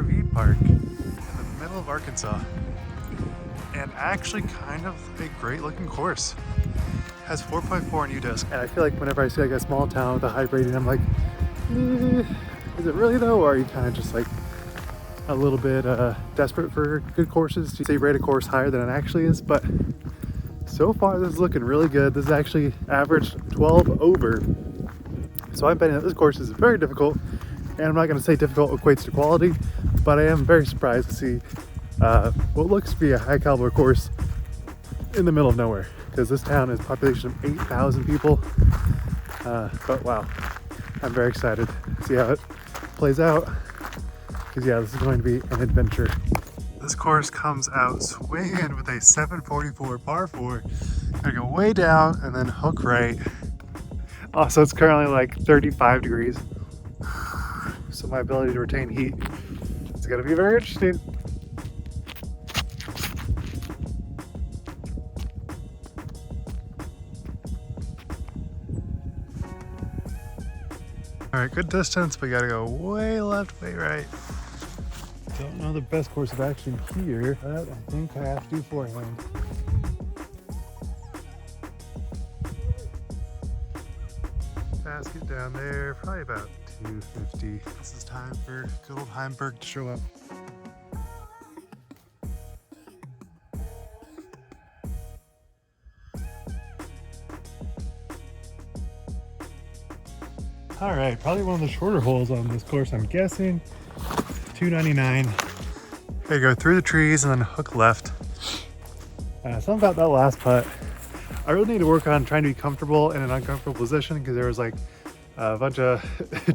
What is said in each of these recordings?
RV park in the middle of Arkansas. And actually kind of a great looking course. It has 4.4 on UDisc. And I feel like whenever I see like a small town with a high rating, I'm like, is it really though? Or are you kind of just like a little bit desperate for good courses to say rate a course higher than it actually is? But so far this is looking really good. This is actually averaged 12 over. So I'm betting that this course is very difficult, and I'm not going to say difficult equates to quality, but I am very surprised to see what looks to be a high caliber course in the middle of nowhere, because this town has a population of 8,000 people. But wow, I'm very excited to see how it plays out, because yeah, this is going to be an adventure. This course comes out swinging with a 744 par 4. Gotta go way down and then hook right. Also, it's currently like 35 degrees. So my ability to retain heat is gonna be very interesting. All right, good distance, but gotta go way left, way right. Don't know the best course of action here, but I think I have to do forehand. Basket down there, probably about 250. This is time for good old Heimberg to show up. All right, probably one of the shorter holes on this course, I'm guessing. 299. There you go, through the trees and then hook left. Something about that last putt. I really need to work on trying to be comfortable in an uncomfortable position, because there was like a bunch of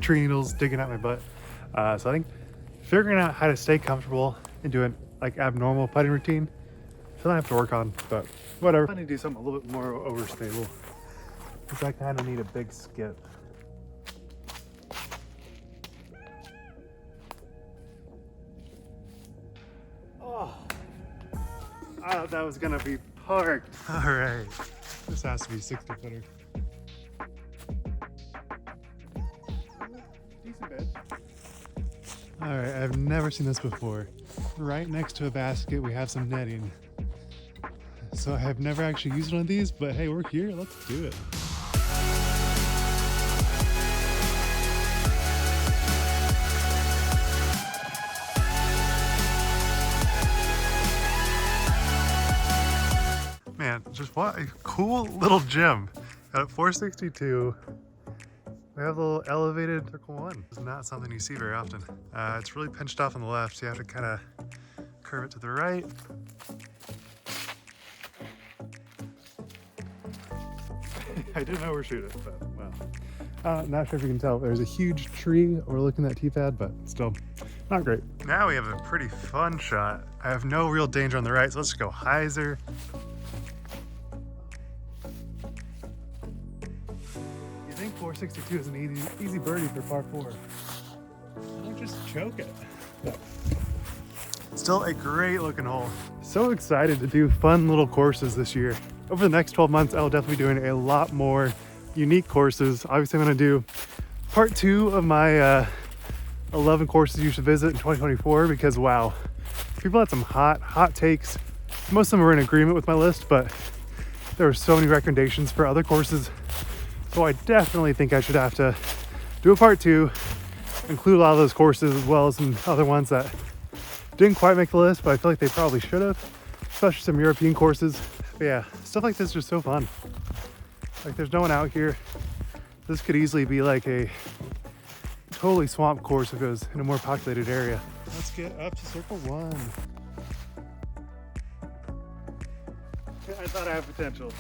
tree needles digging at my butt. So I think figuring out how to stay comfortable and do an like abnormal putting routine, something I have to work on, but whatever. I need to do something a little bit more overstable, because I kind of need a big skip. Oh, I thought that was gonna be parked. All right, this has to be 60 footer. Decent bed. All right, I've never seen this before. Right next to a basket, we have some netting. So I have never actually used one of these, but hey, we're here, let's do it. Man, just what a cool little gym. At 462, we have a little elevated circle one. It's not something you see very often. It's really pinched off on the left, so you have to kind of curve it to the right. I didn't know we're shooting, but wow. Not sure if you can tell, there's a huge tree overlooking that tee pad, but still not great. Now we have a pretty fun shot. I have no real danger on the right, so let's just go hyzer. You think 462 is an easy birdie for par 4. Don't just choke it. But still a great looking hole. So excited to do fun little courses this year. Over the next 12 months, I'll definitely be doing a lot more unique courses. Obviously, I'm gonna do part 2 of my 11 courses you should visit in 2024, because wow, people had some hot takes. Most of them were in agreement with my list, but there were so many recommendations for other courses. So I definitely think I should have to do a part 2, include a lot of those courses as well as some other ones that didn't quite make the list, but I feel like they probably should have, especially some European courses. But yeah, stuff like this is just so fun. Like there's no one out here. This could easily be like a totally swamp course if it was in a more populated area. Let's get up to circle 1. I thought I had potential.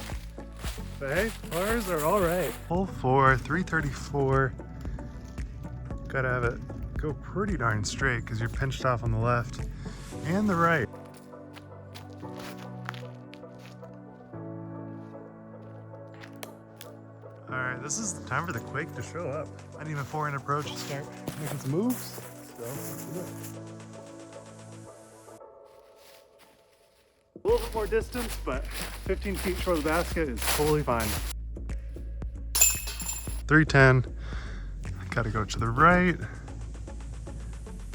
But hey, pars are all right. Hole 4, 334. Gotta have it go pretty darn straight, because you're pinched off on the left and the right. All right, this is the time for the quake to show up. I need a forehand approach to start making some moves. So let's do it. A little bit more distance, but 15 feet short of the basket is totally fine. 310. Gotta go to the right.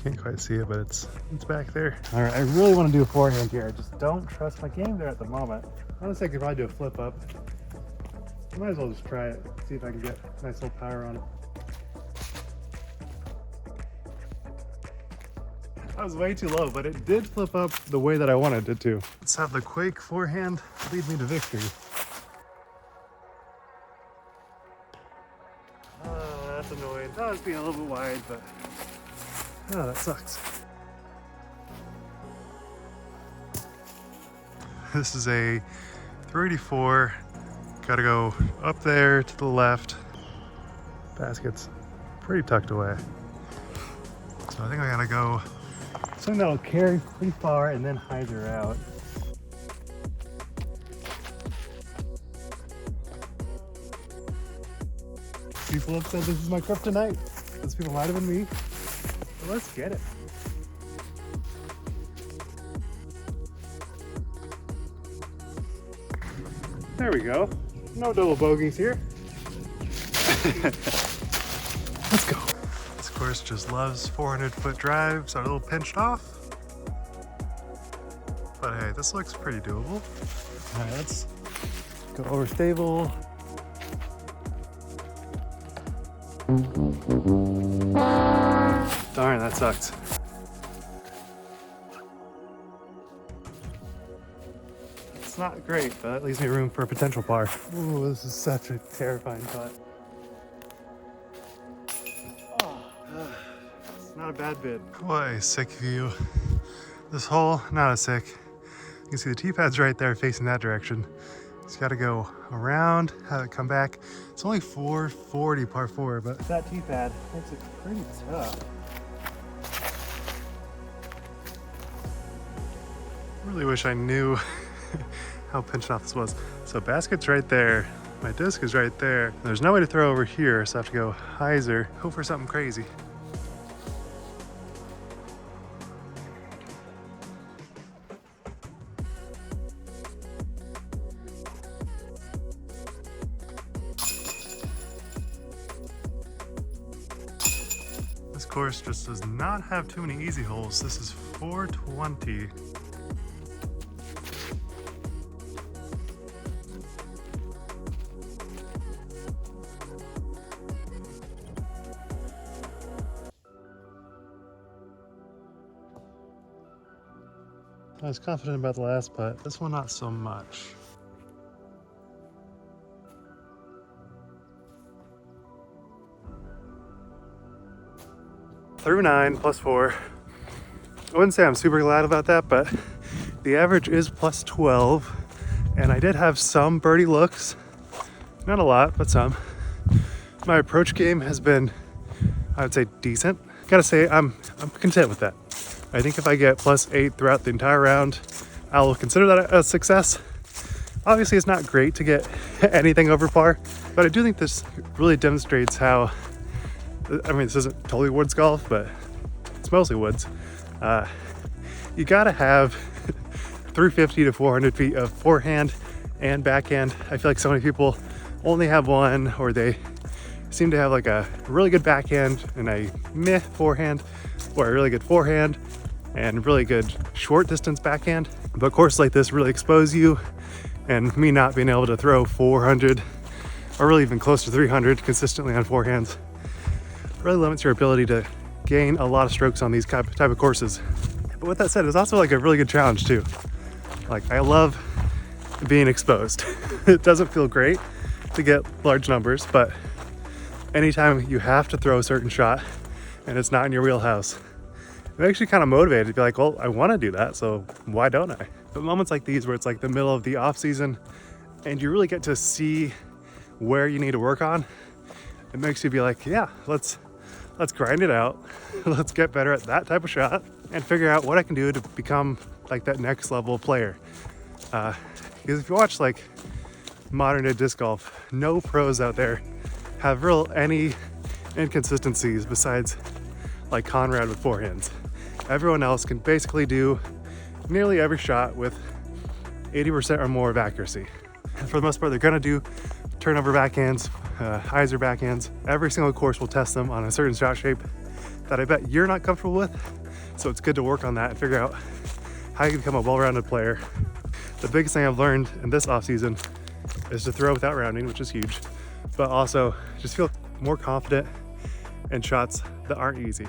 Can't quite see it, but it's back there. All right, I really want to do a forehand here. I just don't trust my game there at the moment. Honestly, I could probably do a flip up. I might as well just try it, see if I can get a nice little power on it. That was way too low, but it did flip up the way that I wanted it to. Let's have the Quake forehand lead me to victory. That's annoying. That was being a little bit wide, but oh, that sucks. This is a 384. Gotta go up there to the left. Basket's pretty tucked away. So I think I gotta go something that'll carry pretty far and then hyzer out. People have said this is my kryptonite. Those people might have been me. But let's get it. There we go. No double bogeys here. Let's go. This course just loves 400-foot drives. Are a little pinched off. But hey, this looks pretty doable. All right, let's go over stable. Darn, that sucks. It's not great, but that leaves me room for a potential par. Ooh, this is such a terrifying putt. It's not a bad bid. Boy, sick view. This hole, not as sick. You can see the tee pad's right there facing that direction. Just gotta go around, have it come back. It's only 440 par 4, but that tee pad makes it pretty tough. Really wish I knew how pinched off this was. So basket's right there. My disc is right there. There's no way to throw over here, so I have to go hyzer, hope for something crazy. This course just does not have too many easy holes. This is 420. I was confident about the last putt. This one, not so much. Through 9 plus 4. I wouldn't say I'm super glad about that, but the average is plus 12. And I did have some birdie looks. Not a lot, but some. My approach game has been, I would say, decent. Gotta say, I'm content with that. I think if I get plus 8 throughout the entire round, I'll consider that a success. Obviously, it's not great to get anything over par, but I do think this really demonstrates how, I mean, this isn't totally woods golf, but it's mostly woods. You gotta have 350 to 400 feet of forehand and backhand. I feel like so many people only have one, or they seem to have like a really good backhand and a meh forehand, or a really good forehand and really good short distance backhand. But courses like this really expose you, and me not being able to throw 400 or really even close to 300 consistently on forehands really limits your ability to gain a lot of strokes on these type of courses. But with that said, it's also like a really good challenge too. Like, I love being exposed. It doesn't feel great to get large numbers, but anytime you have to throw a certain shot and it's not in your wheelhouse, it makes you kind of motivated to be like, well, I want to do that, so why don't I? But moments like these where it's like the middle of the off season and you really get to see where you need to work on, it makes you be like, yeah, let's grind it out. Let's get better at that type of shot and figure out what I can do to become like that next level player. Because if you watch like modern day disc golf, no pros out there have any inconsistencies besides like Conrad with forehands. Everyone else can basically do nearly every shot with 80% or more of accuracy. And for the most part, they're gonna do turnover backhands, hyzer backhands. Every single course will test them on a certain shot shape that I bet you're not comfortable with. So it's good to work on that and figure out how you can become a well-rounded player. The biggest thing I've learned in this offseason is to throw without rounding, which is huge, but also just feel more confident in shots that aren't easy.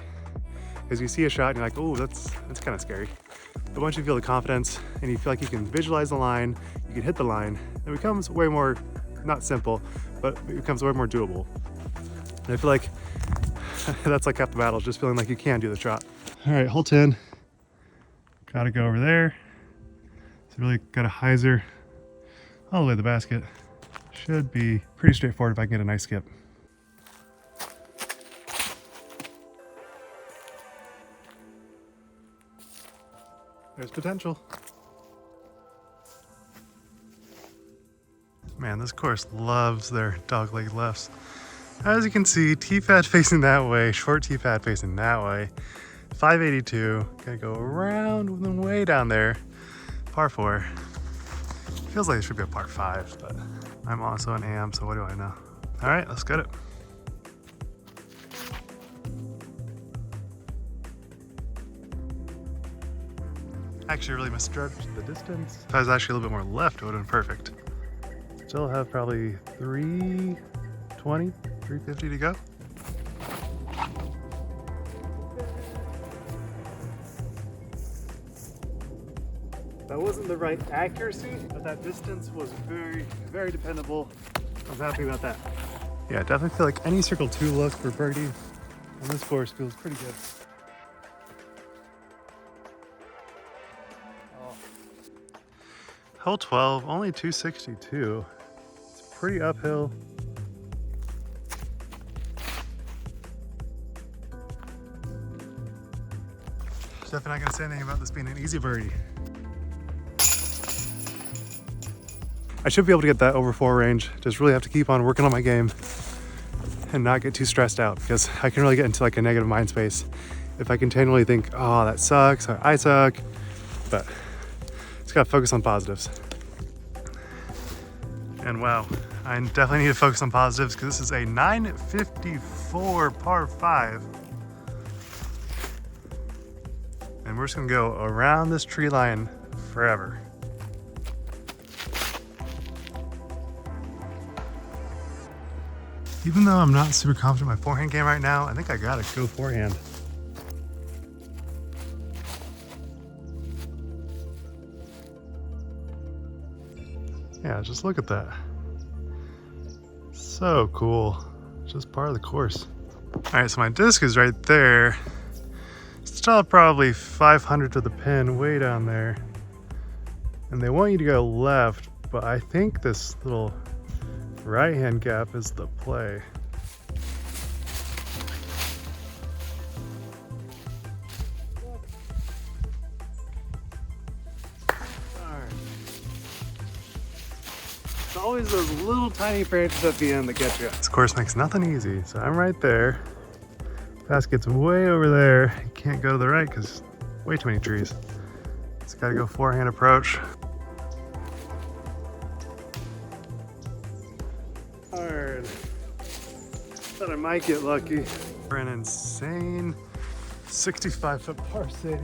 Because you see a shot and you're like, oh, that's kind of scary. But once you feel the confidence and you feel like you can visualize the line, you can hit the line, it becomes way more, not simple, but it becomes way more doable. And I feel like that's like half the battle, just feeling like you can do the shot. All right, hole 10. Gotta go over there. So really got a hyzer all the way to the basket. Should be pretty straightforward if I can get a nice skip. There's potential. Man, this course loves their dogleg lefts. As you can see, tee pad facing that way, short tee pad facing that way. 582, gonna go around and then way down there. Par 4. Feels like it should be a par 5, but I'm also an AM, so what do I know? All right, let's get it. Actually really misjudged the distance. If I was actually a little bit more left, it would have been perfect. Still have probably 320, 350 to go. That wasn't the right accuracy, but that distance was very, very dependable. I'm happy about that. Yeah, I definitely feel like any circle 2 look for birdie on this course feels pretty good. Hole 12, only 262. It's pretty uphill. Definitely not gonna say anything about this being an easy birdie. I should be able to get that over 4 range. Just really have to keep on working on my game and not get too stressed out, because I can really get into like a negative mind space if I continually think, oh, that sucks, or I suck. But just gotta focus on positives. And wow, I definitely need to focus on positives because this is a 954 par 5. And we're just gonna go around this tree line forever. Even though I'm not super confident in my forehand game right now, I think I gotta go forehand. Yeah, just look at that. So cool. Just part of the course. All right, so my disc is right there. Still probably 500 to the pin, way down there. And they want you to go left, but I think this little right-hand gap is the play. It's always those little tiny branches at the end that get you. This course makes nothing easy, so I'm right there. Basket's way over there. You can't go to the right because way too many trees. Just gotta go forehand approach. Hard. Thought I might get lucky. For an insane 65-foot par save.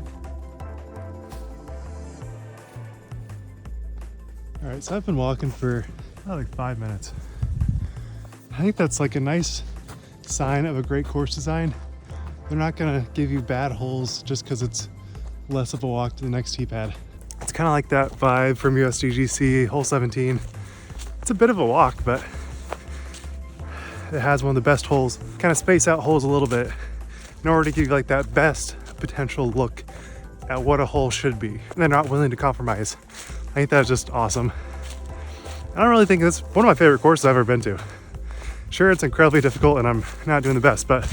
All right, so I've been walking for like 5 minutes. I think that's like a nice sign of a great course design. They're not gonna give you bad holes just because it's less of a walk to the next tee pad. It's kind of like that vibe from USDGC hole 17. It's a bit of a walk, but it has one of the best holes. Kind of space out holes a little bit in order to give you like that best potential look at what a hole should be. And they're not willing to compromise. I think that's just awesome. I don't really think it's one of my favorite courses I've ever been to. Sure, it's incredibly difficult and I'm not doing the best, but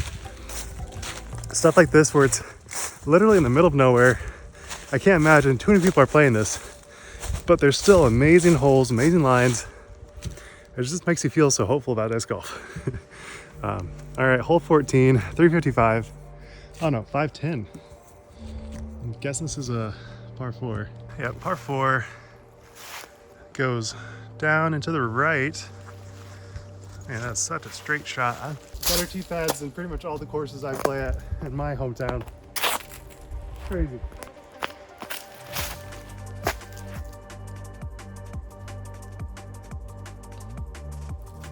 stuff like this where it's literally in the middle of nowhere, I can't imagine too many people are playing this, but there's still amazing holes, amazing lines. It just makes you feel so hopeful about disc golf. All right, hole 14, 355. Oh no, 510. I'm guessing this is a par 4. Yeah, par 4 goes down and to the right. Man, that's such a straight shot. I better tee pads than pretty much all the courses I play at in my hometown. Crazy.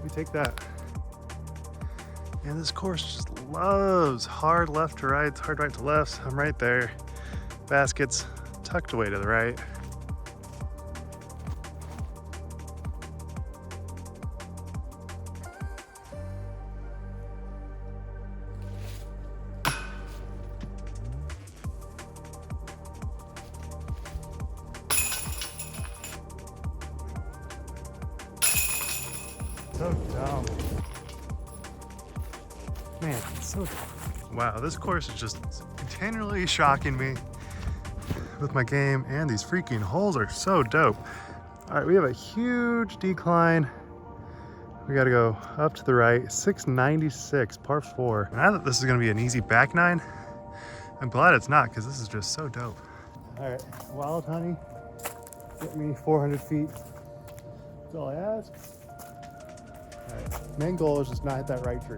We take that. And this course just loves hard left to right, hard right to left. I'm right there. Baskets tucked away to the right. So dumb. Man, it's so dumb. Wow, this course is just continually shocking me with my game, and these freaking holes are so dope. All right, we have a huge decline. We gotta go up to the right, 696, par 4. Now that this is gonna be an easy back nine, I'm glad it's not, because this is just so dope. All right, Wild Honey, get me 400 feet. That's all I ask. All right, main goal is just not hit that right tree.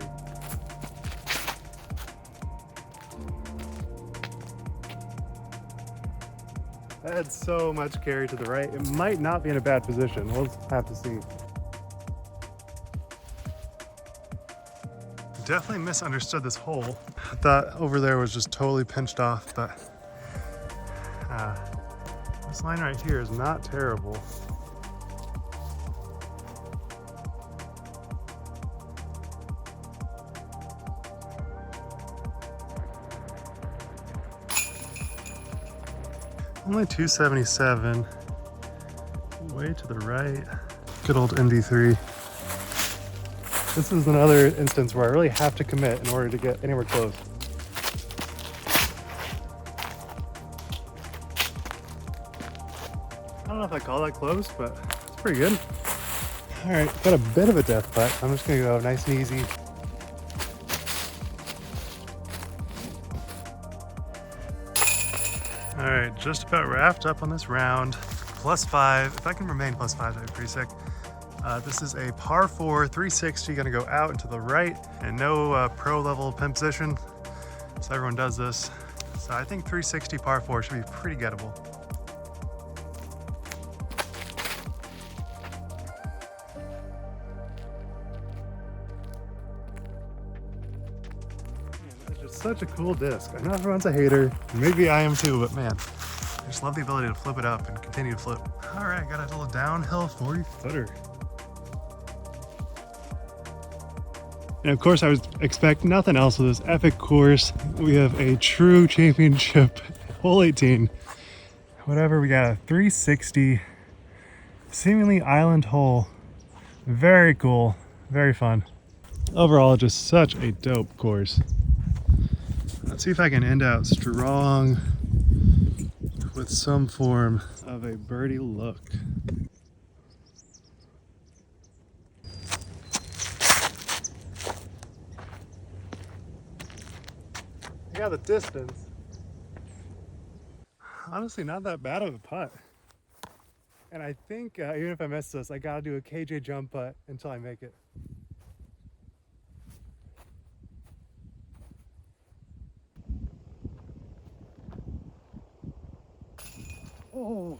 That had so much carry to the right. It might not be in a bad position. We'll have to see. Definitely misunderstood this hole. I thought over there was just totally pinched off, but this line right here is not terrible. Only 277, way to the right. Good old MD3. This is another instance where I really have to commit in order to get anywhere close. I don't know if I call that close, but it's pretty good. All right, got a bit of a death putt. I'm just gonna go nice and easy. All right, just about wrapped up on this round. +5, if I can remain +5, that'd be pretty sick. This is a par 4, 360, gonna go out and to the right, and no pro level pin position, so everyone does this. So I think 360 par 4 should be pretty gettable. It's just such a cool disc. I know everyone's a hater, maybe I am too, but man, I just love the ability to flip it up and continue to flip. All right, got a little downhill 40 footer. And of course, I was expecting nothing else with this epic course. We have a true championship, hole 18. Whatever, we got a 360, seemingly island hole. Very cool, very fun. Overall, just such a dope course. Let's see if I can end out strong with some form of a birdie look. I got the distance. Honestly, not that bad of a putt. And I think even if I miss this, I gotta do a KJ jump putt until I make it. Oh.